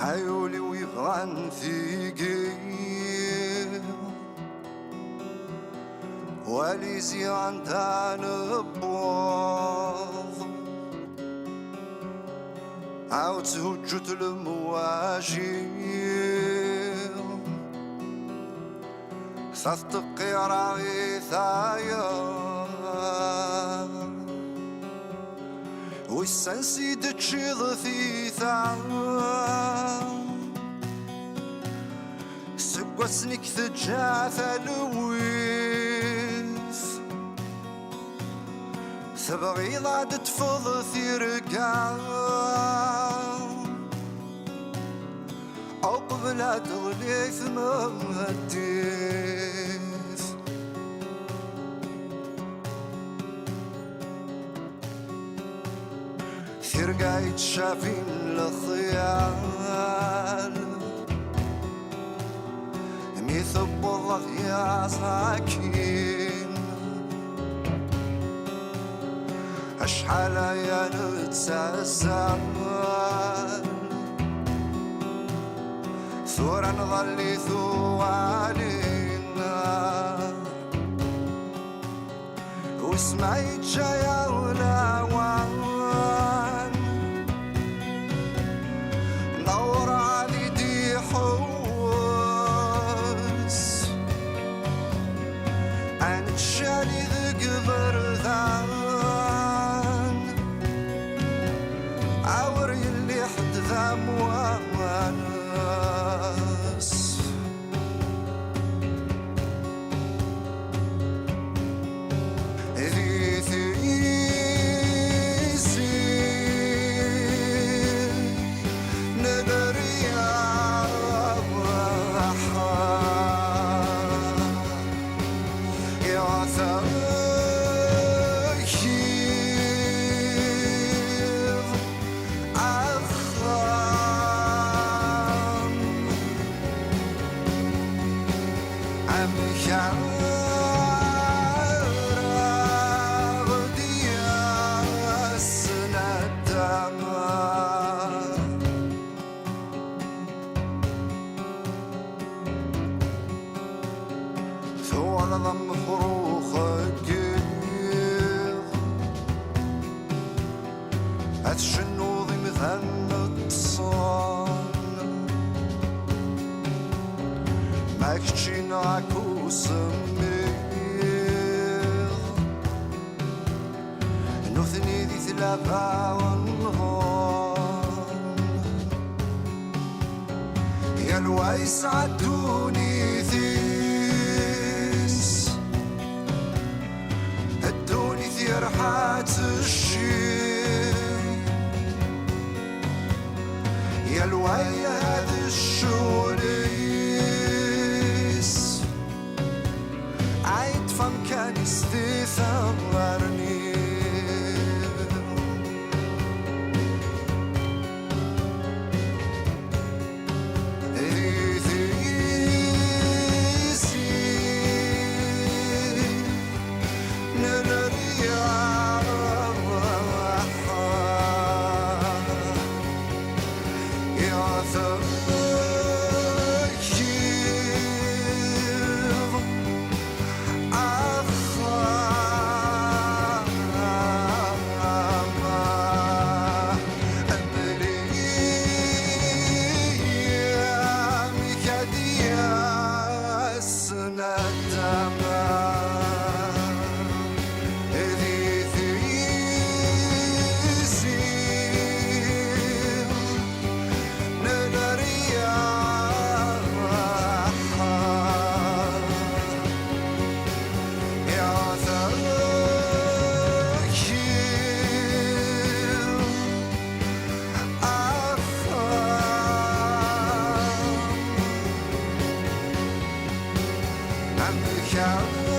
عيولي ويبغى نثيقي وليزي عندها نبوض عاود تهجت المواجي تصدقي راغي ثايا ويسنسي تشيض في سقوسنك تجاث لويس تبغي ضاد تفض ثيرقا أو قبل تغلي ثم الديث ثيرقا يتشافين الخيال ميثب الله يا ساكين أشحال يا نتسلسل ثورا نظلي ثوالينا واسمعي جايا ولاوان نور علي دي حوس عن تشالي ذق بردان عوري اللي حد ذا موانس ذي ثيسي ندري يا ثيخير أخام أم شعر دياسنا الدمار ثوال ضم فروخ الجير هتشنو ضي مثل التصان ماكتشي ناكو سمير نثني ذي ثلاثة ونغان يا الويس عدوني ثيس هدوني ثير حات الشي يا الوي هذا الشوليس عيد فم كان يستثمرني I'm